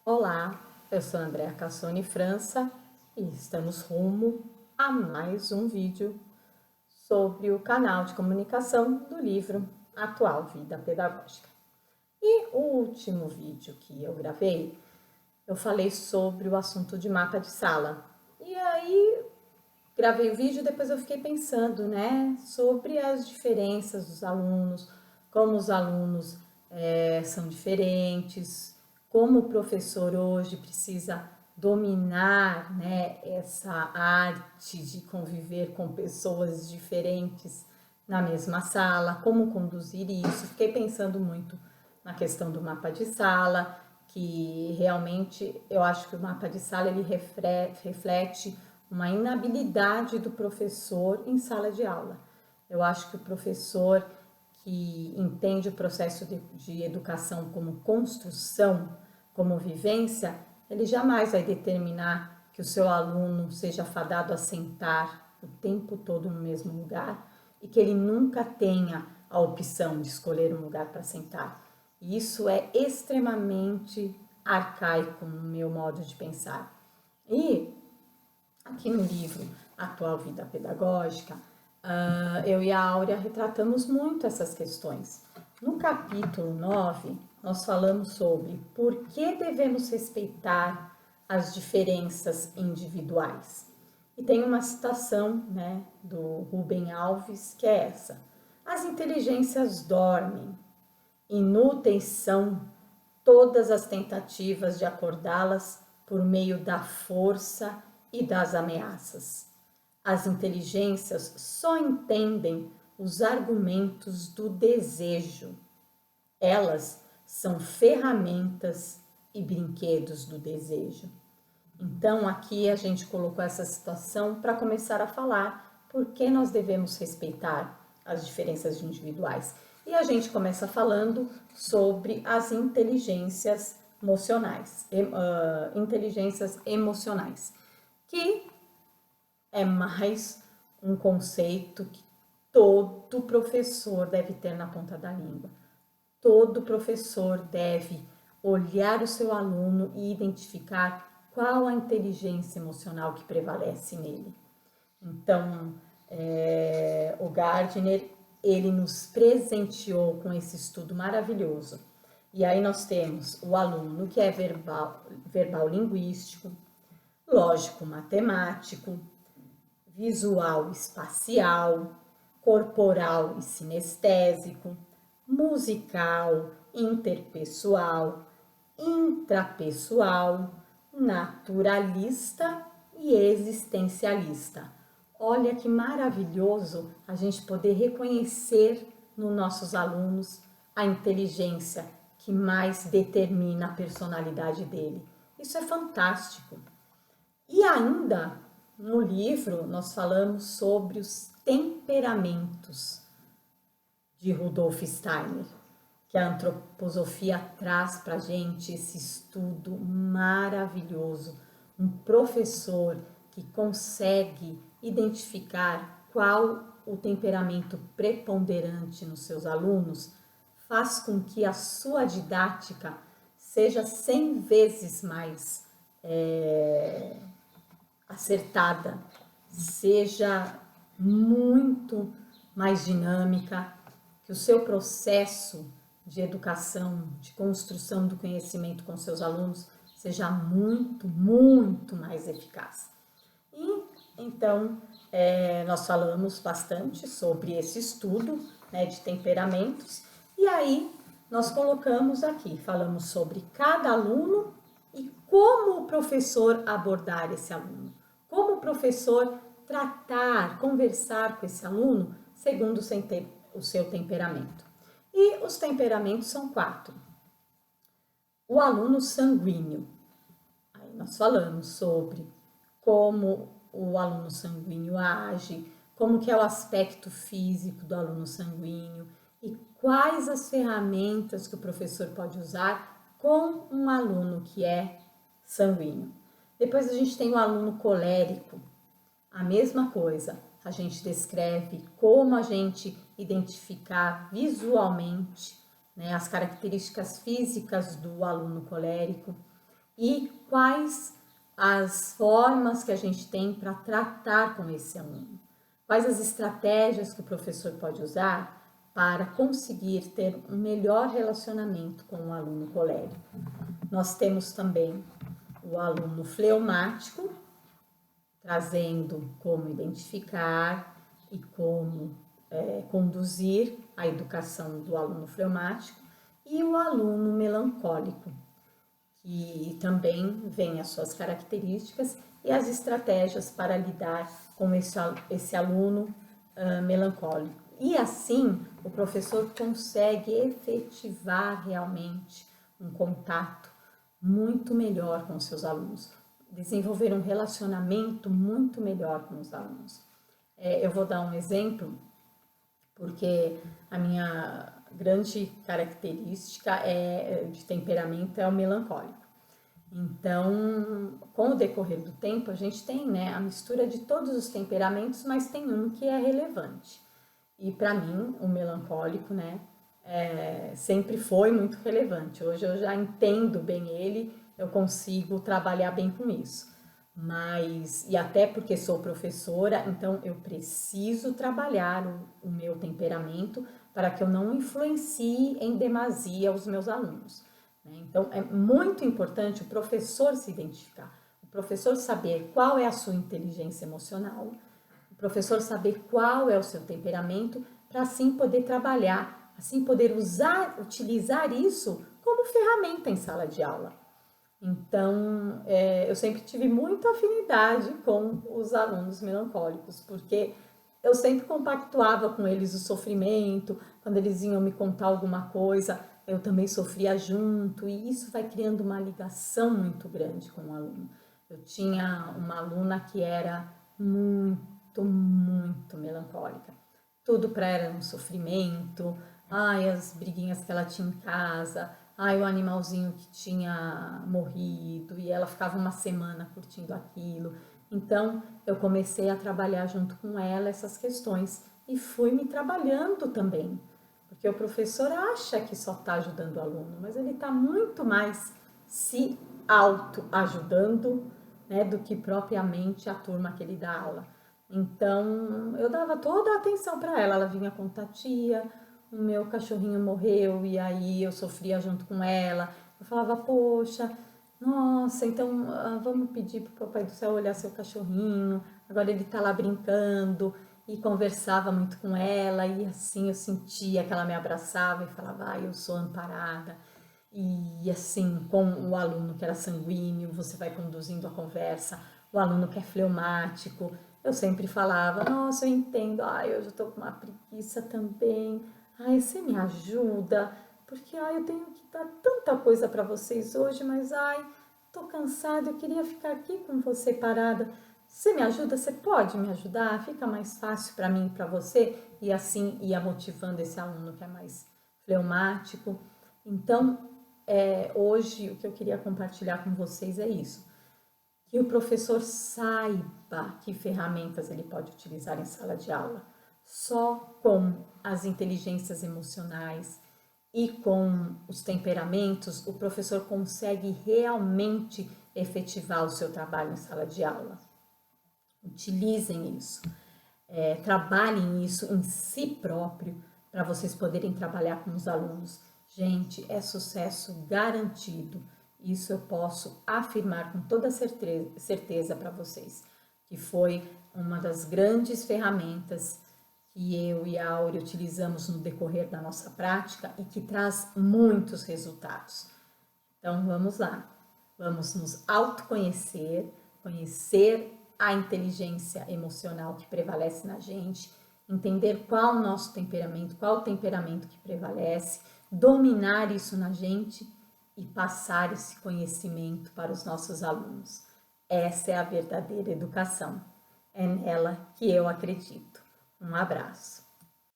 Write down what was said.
Olá, eu sou a Andréa Cassoni França e estamos rumo a mais um vídeo sobre o canal de comunicação do livro Atual Vida Pedagógica. E o último vídeo que eu gravei, eu falei sobre o assunto de mapa de sala. E aí, gravei o vídeo e depois eu fiquei pensando, sobre as diferenças dos alunos, como os alunos são diferentes, como o professor hoje precisa dominar, essa arte de conviver com pessoas diferentes na mesma sala, como conduzir isso. Fiquei pensando muito na questão do mapa de sala, que realmente eu acho que o mapa de sala ele reflete uma inabilidade do professor em sala de aula. Eu acho que o professor que entende o processo de educação como construção, como vivência, ele jamais vai determinar que o seu aluno seja fadado a sentar o tempo todo no mesmo lugar e que ele nunca tenha a opção de escolher um lugar para sentar. E isso é extremamente arcaico no meu modo de pensar. E aqui no livro Atual Vida Pedagógica, eu e a Áurea retratamos muito essas questões. No capítulo 9, nós falamos sobre por que devemos respeitar as diferenças individuais. E tem uma citação do Rubem Alves que é essa: as inteligências dormem, inúteis são todas as tentativas de acordá-las por meio da força e das ameaças. As inteligências só entendem os argumentos do desejo. Elas são ferramentas e brinquedos do desejo. Então, aqui a gente colocou essa situação para começar a falar por que nós devemos respeitar as diferenças individuais. E a gente começa falando sobre as inteligências emocionais, que é mais um conceito que todo professor deve ter na ponta da língua. Todo professor deve olhar o seu aluno e identificar qual a inteligência emocional que prevalece nele. Então, o Gardner, ele nos presenteou com esse estudo maravilhoso. E aí nós temos o aluno que é verbal linguístico, lógico matemático, visual espacial, corporal e sinestésico, musical, interpessoal, intrapessoal, naturalista e existencialista. Olha que maravilhoso a gente poder reconhecer nos nossos alunos a inteligência que mais determina a personalidade dele. Isso é fantástico. E ainda no livro nós falamos sobre os temperamentos de Rudolf Steiner, que a antroposofia traz para a gente esse estudo maravilhoso. Um professor que consegue identificar qual o temperamento preponderante nos seus alunos faz com que a sua didática seja 100 vezes mais acertada, seja muito mais dinâmica, que o seu processo de educação, de construção do conhecimento com seus alunos seja muito, muito mais eficaz. E então nós falamos bastante sobre esse estudo de temperamentos e aí nós colocamos aqui, falamos sobre cada aluno e como o professor abordar esse aluno, como o professor tratar, conversar com esse aluno segundo o seu temperamento. E os temperamentos são 4. O aluno sanguíneo. Aí nós falamos sobre como o aluno sanguíneo age, como que é o aspecto físico do aluno sanguíneo e quais as ferramentas que o professor pode usar com um aluno que é sanguíneo. Depois a gente tem o aluno colérico. A mesma coisa, a gente descreve como a gente identificar visualmente as características físicas do aluno colérico, e quais as formas que a gente tem para tratar com esse aluno. Quais as estratégias que o professor pode usar para conseguir ter um melhor relacionamento com o aluno colérico. Nós temos também o aluno fleumático, trazendo como identificar e como conduzir a educação do aluno fleumático, e o aluno melancólico, que também vem as suas características e as estratégias para lidar com esse aluno melancólico. E assim, o professor consegue efetivar realmente um contato muito melhor com os seus alunos, desenvolver um relacionamento muito melhor com os alunos. Eu vou dar um exemplo, porque a minha grande característica de temperamento é o melancólico. Então, com o decorrer do tempo, a gente tem, né, a mistura de todos os temperamentos, mas tem um que é relevante. E para mim, o melancólico, né, sempre foi muito relevante. Hoje eu já entendo bem ele, eu consigo trabalhar bem com isso. E até porque sou professora, então eu preciso trabalhar o meu temperamento para que eu não influencie em demasia os meus alunos. Então é muito importante o professor se identificar, o professor saber qual é a sua inteligência emocional, o professor saber qual é o seu temperamento, para assim poder trabalhar, assim poder utilizar isso como ferramenta em sala de aula. Então, eu sempre tive muita afinidade com os alunos melancólicos, porque eu sempre compactuava com eles o sofrimento, quando eles vinham me contar alguma coisa, eu também sofria junto, e isso vai criando uma ligação muito grande com o aluno. Eu tinha uma aluna que era muito melancólica. Tudo para ela era um sofrimento, as briguinhas que ela tinha em casa, o animalzinho que tinha morrido, e ela ficava uma semana curtindo aquilo. Então, eu comecei a trabalhar junto com ela essas questões e fui me trabalhando também, porque o professor acha que só está ajudando o aluno, mas ele está muito mais se auto-ajudando, né, do que propriamente a turma que ele dá aula. Então, eu dava toda a atenção para ela. Ela vinha contar: tia, o meu cachorrinho morreu, e aí eu sofria junto com ela. Eu falava: poxa, nossa, então vamos pedir para o Papai do Céu olhar seu cachorrinho, agora ele está lá brincando. E conversava muito com ela, e assim eu sentia que ela me abraçava e falava: eu sou amparada. E assim, com o aluno que era sanguíneo, você vai conduzindo a conversa. O aluno que é fleumático, eu sempre falava: nossa, eu entendo, hoje eu tô com uma preguiça também, você me ajuda, porque eu tenho que dar tanta coisa para vocês hoje, mas tô cansada, eu queria ficar aqui com você parada. Você me ajuda? Você pode me ajudar? Fica mais fácil para mim e para você? E assim ia motivando esse aluno que é mais fleumático. Então, hoje o que eu queria compartilhar com vocês é isso: que o professor saiba que ferramentas ele pode utilizar em sala de aula. Só com as inteligências emocionais e com os temperamentos, o professor consegue realmente efetivar o seu trabalho em sala de aula. Utilizem isso, trabalhem isso em si próprio, para vocês poderem trabalhar com os alunos. Gente, é sucesso garantido. Isso eu posso afirmar com toda certeza para vocês, que foi uma das grandes ferramentas que eu e a Áurea utilizamos no decorrer da nossa prática e que traz muitos resultados. Então, vamos lá. Vamos nos autoconhecer, conhecer a inteligência emocional que prevalece na gente, entender qual o nosso temperamento, qual o temperamento que prevalece, dominar isso na gente e passar esse conhecimento para os nossos alunos. Essa é a verdadeira educação. É nela que eu acredito. Um abraço.